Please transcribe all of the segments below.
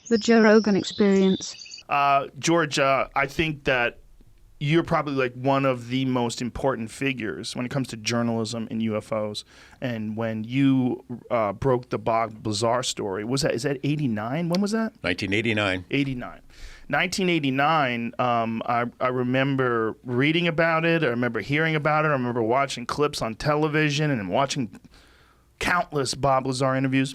The Joe Rogan Experience. George, I think that you're probably like one of the most important figures when it comes to journalism and UFOs. And when you broke the Bob Lazar story, is that 89? When was that? 1989. 89. 1989, I remember reading about it. I remember hearing about it. I remember watching clips on television and watching countless Bob Lazar interviews.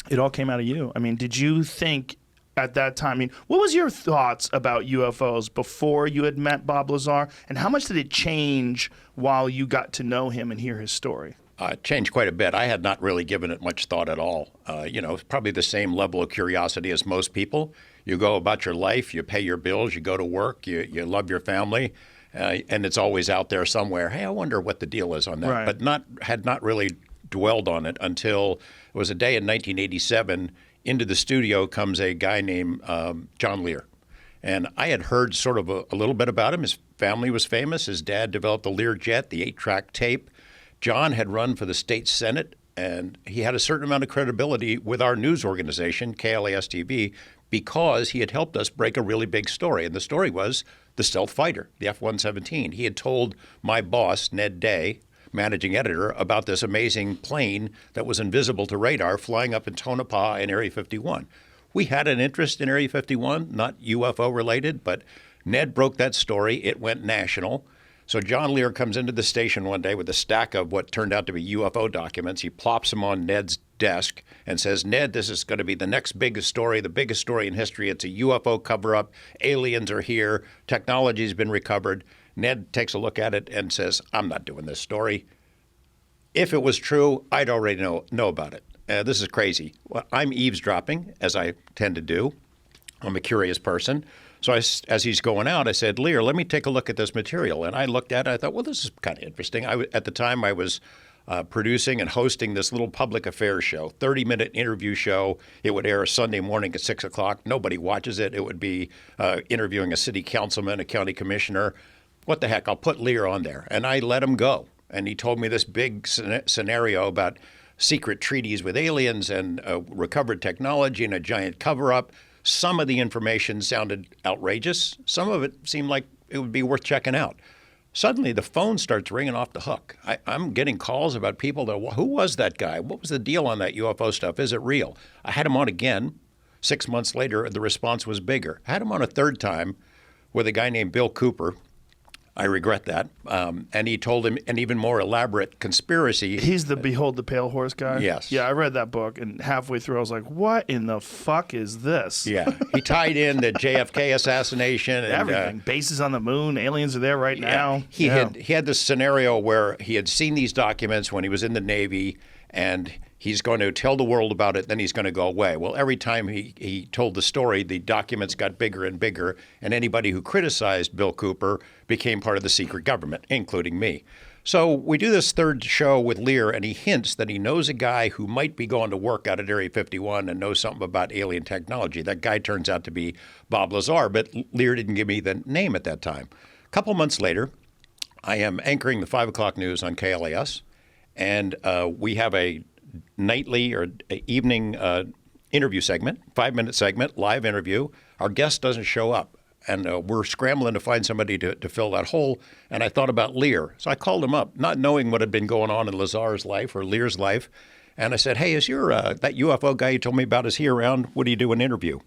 It all came out of you. I mean, did you think at that time, I mean, what was your thoughts about UFOs before you had met Bob Lazar, and how much did it change while you got to know him and hear his story? It changed quite a bit. I had not really given it much thought at all. Probably the same level of curiosity as most people. You go about your life, you pay your bills, you go to work, you love your family, and it's always out there somewhere. Hey, I wonder what the deal is on that. Right. But had not really dwelled on it until it was a day in 1987. Into the studio comes a guy named John Lear. And I had heard sort of a little bit about him. His family was famous. His dad developed the Lear jet, the 8-track tape. John had run for the state senate, and he had a certain amount of credibility with our news organization, KLAS-TV, because he had helped us break a really big story. And the story was the stealth fighter, the F-117. He had told my boss, Ned Day, managing editor, about this amazing plane that was invisible to radar flying up in Tonopah in Area 51. We had an interest in Area 51, not UFO related, but Ned broke that story. It went national. So John Lear comes into the station one day with a stack of what turned out to be UFO documents. He plops them on Ned's desk and says, Ned, this is going to be the next biggest story, the biggest story in history. It's a UFO cover-up. Aliens are here. Technology's been recovered. Ned takes a look at it and says, I'm not doing this story. If it was true, I'd already know about it. This is crazy. Well, I'm eavesdropping, as I tend to do. I'm a curious person. So as he's going out, I said, Lear, let me take a look at this material. And I looked at it. I thought, well, this is kind of interesting. At the time, I was producing and hosting this little public affairs show, 30-minute interview show. It would air Sunday morning at 6 o'clock. Nobody watches it. It would be interviewing a city councilman, a county commissioner. What the heck? I'll put Lear on there. And I let him go. And he told me this big scenario about secret treaties with aliens and recovered technology and a giant cover-up. Some of the information sounded outrageous. Some of it seemed like it would be worth checking out. Suddenly, the phone starts ringing off the hook. I'm getting calls about people that, who was that guy? What was the deal on that UFO stuff? Is it real? I had him on again. 6 months later, the response was bigger. I had him on a third time with a guy named Bill Cooper. I regret that. And he told him an even more elaborate conspiracy. He's the Behold the Pale Horse guy? Yes. Yeah, I read that book, and halfway through I was like, what in the fuck is this? Yeah. He tied in the JFK assassination. And, everything. Bases on the moon. Aliens are there right now. He had this scenario where he had seen these documents when he was in the Navy, and he's going to tell the world about it, then he's going to go away. Well, every time he told the story, the documents got bigger and bigger, and anybody who criticized Bill Cooper became part of the secret government, including me. So we do this third show with Lear, and he hints that he knows a guy who might be going to work out at Area 51 and knows something about alien technology. That guy turns out to be Bob Lazar, but Lear didn't give me the name at that time. A couple months later, I am anchoring the 5 o'clock news on KLAS, and we have a nightly or evening interview segment, 5-minute segment, live interview. Our guest doesn't show up, and we're scrambling to find somebody to fill that hole. And I thought about Lear. So I called him up, not knowing what had been going on in Lazar's life or Lear's life. And I said, hey, is your that UFO guy you told me about, is he around? Would he do an interview?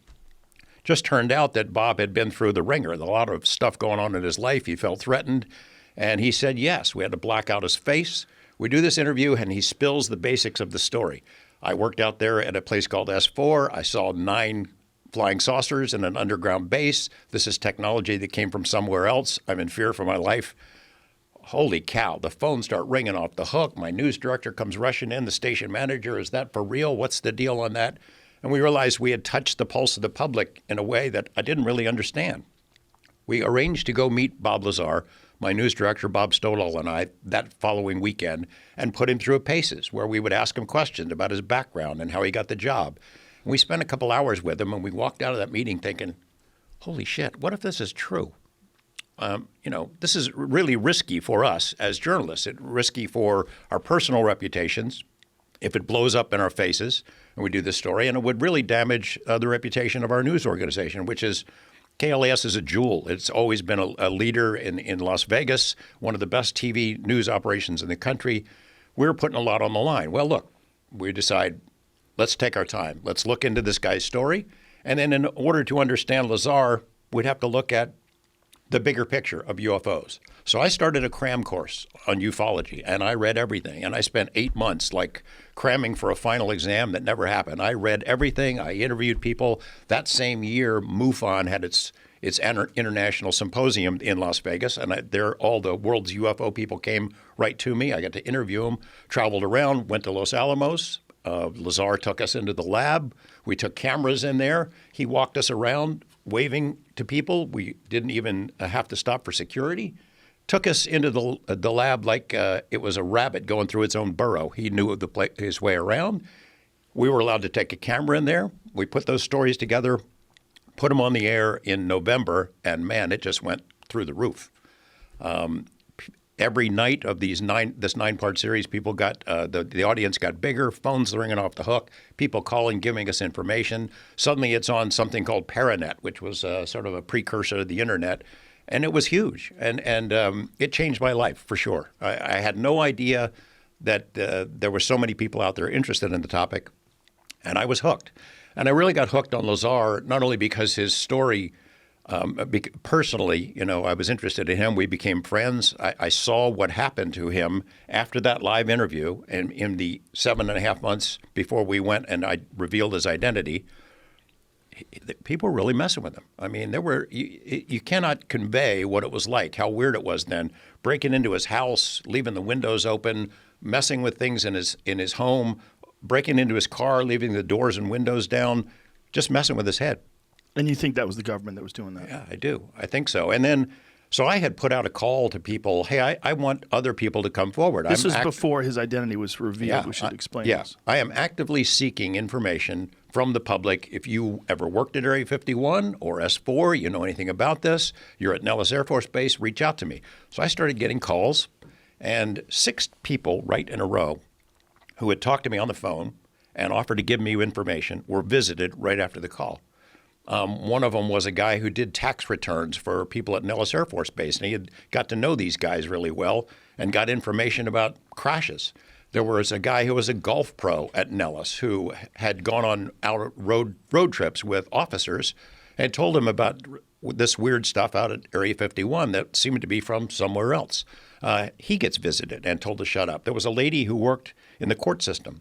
Just turned out that Bob had been through the ringer. A lot of stuff going on in his life. He felt threatened. And he said yes. We had to black out his face. We do this interview, and he spills the basics of the story. I worked out there at a place called S4. I saw 9 flying saucers in an underground base. This is technology that came from somewhere else. I'm in fear for my life. Holy cow, the phones start ringing off the hook. My news director comes rushing in, the station manager. Is that for real? What's the deal on that? And we realized we had touched the pulse of the public in a way that I didn't really understand. We arranged to go meet Bob Lazar, my news director, Bob Stodall, and I, that following weekend, and put him through a paces where we would ask him questions about his background and how he got the job. And we spent a couple hours with him, and we walked out of that meeting thinking, holy shit, what if this is true? This is really risky for us as journalists. It's risky for our personal reputations. if it blows up in our faces and we do this story, and it would really damage the reputation of our news organization, which is KLAS is a jewel. It's always been a leader in Las Vegas, one of the best TV news operations in the country. We're putting a lot on the line. Well, look, we decide, let's take our time. Let's look into this guy's story. And then in order to understand Lazar, we'd have to look at the bigger picture of UFOs. So I started a cram course on ufology, and I read everything. And I spent 8 months like cramming for a final exam that never happened. I read everything. I interviewed people. That same year, MUFON had its international symposium in Las Vegas, and there all the world's UFO people came right to me. I got to interview them, traveled around, went to Los Alamos. Lazar took us into the lab. We took cameras in there. He walked us around, waving to people. We didn't even have to stop for security. Took us into the lab like it was a rabbit going through its own burrow. He knew his way around. We were allowed to take a camera in there. We put those stories together, put them on the air in November, and man, it just went through the roof. Every night of this 9-part series, people got the audience got bigger, phones ringing off the hook, people calling, giving us information. Suddenly, it's on something called Paranet, which was sort of a precursor to the internet, and it was huge. And it changed my life for sure. I had no idea that there were so many people out there interested in the topic, and I was hooked. And I really got hooked on Lazar not only because his story. Personally, I was interested in him. We became friends. I saw what happened to him after that live interview, and in the 7.5 months before we went and I revealed his identity, people were really messing with him. I mean, you cannot convey what it was like, how weird it was then, breaking into his house, leaving the windows open, messing with things in his home, breaking into his car, leaving the doors and windows down, just messing with his head. And you think that was the government that was doing that? Yeah, I do. I think so. And then, so I had put out a call to people, hey, I want other people to come forward. This was before his identity was revealed. Yeah, we should explain this. I am actively seeking information from the public. If you ever worked at Area 51 or S4, you know anything about this, you're at Nellis Air Force Base, reach out to me. So I started getting calls, and 6 people right in a row who had talked to me on the phone and offered to give me information were visited right after the call. One of them was a guy who did tax returns for people at Nellis Air Force Base, and he had got to know these guys really well and got information about crashes. There was a guy who was a golf pro at Nellis who had gone on out road trips with officers and told him about this weird stuff out at Area 51 that seemed to be from somewhere else. He gets visited and told to shut up. There was a lady who worked in the court system.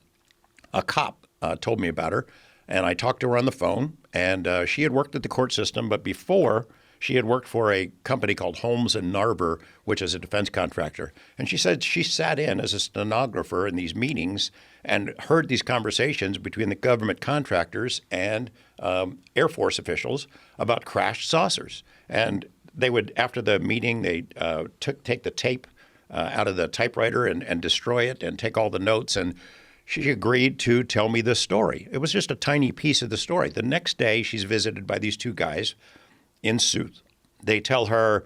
A cop told me about her. And I talked to her on the phone, and she had worked at the court system, but before she had worked for a company called Holmes and Narber, which is a defense contractor. And she said she sat in as a stenographer in these meetings and heard these conversations between the government contractors and Air Force officials about crashed saucers. And they would, after the meeting, they take the tape out of the typewriter and destroy it and take all the notes, and she agreed to tell me this story. It was just a tiny piece of the story. The next day, she's visited by these 2 guys in suits. They tell her,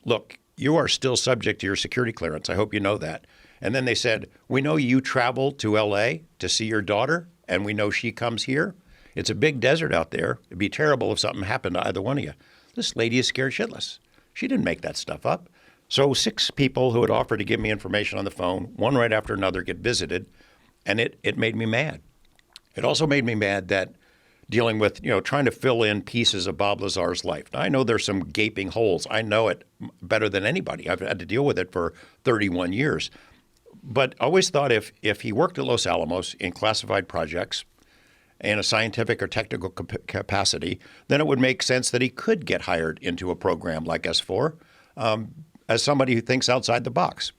look, you are still subject to your security clearance. I hope you know that. And then they said, we know you traveled to L.A. to see your daughter, and we know she comes here. It's a big desert out there. It'd be terrible if something happened to either one of you. This lady is scared shitless. She didn't make that stuff up. So 6 people who had offered to give me information on the phone, one right after another, get visited. And it made me mad. It also made me mad that dealing with, trying to fill in pieces of Bob Lazar's life. Now, I know there's some gaping holes. I know it better than anybody. I've had to deal with it for 31 years. But I always thought if he worked at Los Alamos in classified projects in a scientific or technical capacity, then it would make sense that he could get hired into a program like S4 as somebody who thinks outside the box.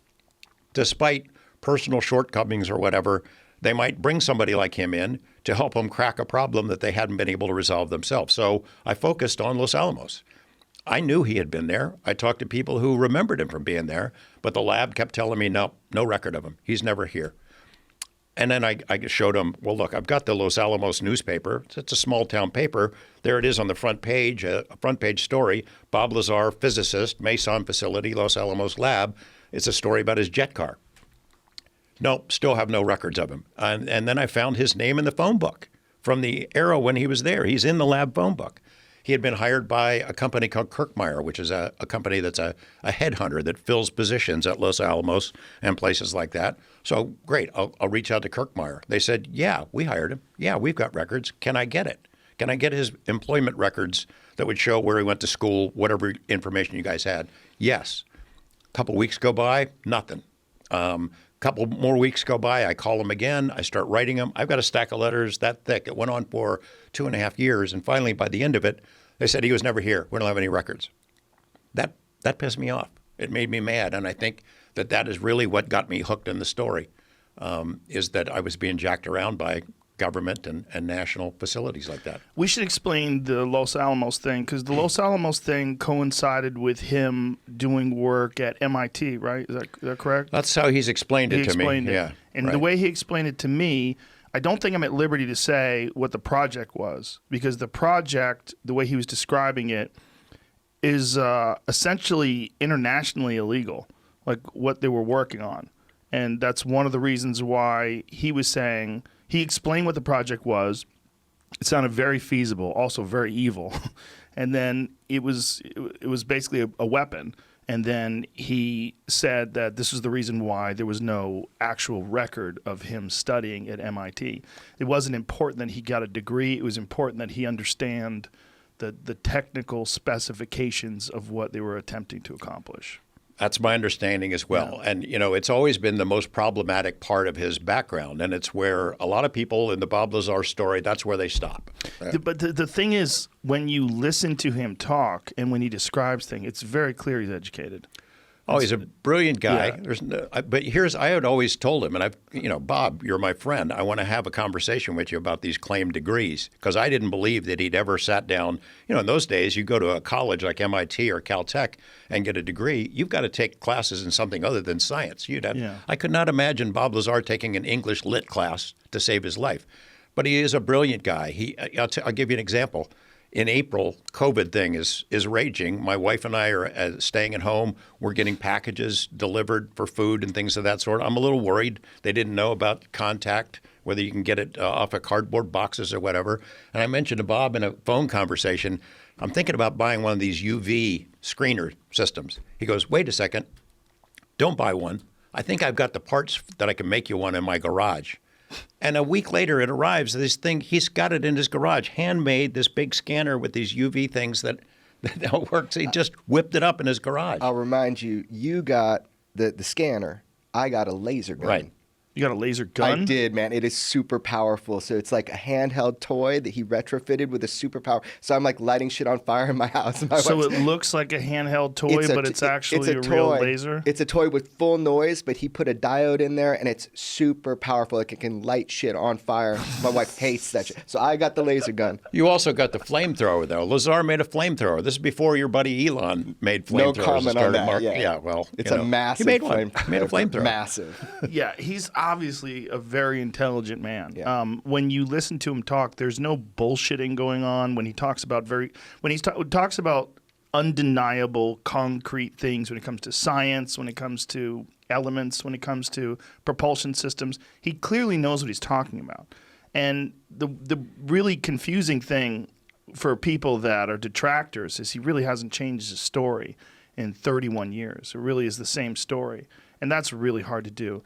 Despite personal shortcomings or whatever, they might bring somebody like him in to help them crack a problem that they hadn't been able to resolve themselves. So I focused on Los Alamos. I knew he had been there. I talked to people who remembered him from being there, but the lab kept telling me, no record of him. He's never here. And then I showed him, well, look, I've got the Los Alamos newspaper. It's a small town paper. There it is on the front page, a front page story. Bob Lazar, physicist, Mason facility, Los Alamos lab. It's a story about his jet car. Nope, still have no records of him. And then I found his name in the phone book from the era when he was there. He's in the lab phone book. He had been hired by a company called Kirkmeyer, which is a company that's a headhunter that fills positions at Los Alamos and places like that. So great, I'll reach out to Kirkmeyer. They said, yeah, we hired him. Yeah, we've got records. Can I get it? Can I get his employment records that would show where he went to school, whatever information you guys had? Yes. A couple weeks go by, nothing. Couple more weeks go by, I call him again, I start writing them. I've got a stack of letters that thick. It went on for 2.5 years, and finally, by the end of it, they said he was never here. We don't have any records. That pissed me off. It made me mad, and I think that is really what got me hooked in the story, is that I was being jacked around by government and national facilities like that. We should explain the Los Alamos thing, because the Los Alamos thing coincided with him doing work at MIT, right? Is that correct? That's how he's explained it to me. Yeah, and right. The way he explained it to me, I don't think I'm at liberty to say what the project was, because the project, the way he was describing it, is essentially internationally illegal, like what they were working on. And that's one of the reasons why he was saying, he explained what the project was. It sounded very feasible, also very evil. And then it was basically a weapon. And then he said that this is the reason why there was no actual record of him studying at MIT. It wasn't important that he got a degree. It was important that he understand the technical specifications of what they were attempting to accomplish. That's my understanding as well. Yeah. And, it's always been the most problematic part of his background. And it's where a lot of people in the Bob Lazar story, that's where they stop. But the thing is, when you listen to him talk and when he describes things, it's very clear he's educated. Oh, he's a brilliant guy. Yeah. But I had always told him, and Bob, you're my friend. I want to have a conversation with you about these claimed degrees, because I didn't believe that he'd ever sat down. In those days, you go to a college like MIT or Caltech and get a degree. You've got to take classes in something other than science. I could not imagine Bob Lazar taking an English lit class to save his life. But he is a brilliant guy. I'll give you an example. In April, COVID thing is raging. My wife and I are staying at home. We're getting packages delivered for food and things of that sort. I'm a little worried. They didn't know about contact, whether you can get it off of cardboard boxes or whatever. And I mentioned to Bob in a phone conversation, I'm thinking about buying one of these UV screener systems. He goes, wait a second, don't buy one. I think I've got the parts that I can make you one in my garage. And a week later, it arrives. This thing, he's got it in his garage, handmade, this big scanner with these UV things that works. He just whipped it up in his garage. I'll remind you, you got the scanner. I got a laser gun. Right. You got a laser gun? I did, man. It is super powerful. So it's like a handheld toy that he retrofitted with a superpower. So I'm like lighting shit on fire in my house. So it looks like a handheld toy, but it's actually a real laser? It's a toy with full noise, but he put a diode in there, and it's super powerful. Like it can light shit on fire. My wife hates that shit. So I got the laser gun. You also got the flamethrower, though. Lazar made a flamethrower. This is before your buddy Elon made flamethrowers. No comment on that. Yeah, well, it's a massive he made one. He made a flamethrower. Massive. Yeah, he's obviously a very intelligent man. Yeah. When you listen to him talk, there's no bullshitting going on. When he talks about talks about undeniable, concrete things, when it comes to science, when it comes to elements, when it comes to propulsion systems, he clearly knows what he's talking about. And the really confusing thing for people that are detractors is he really hasn't changed his story in 31 years. It really is the same story. And that's really hard to do.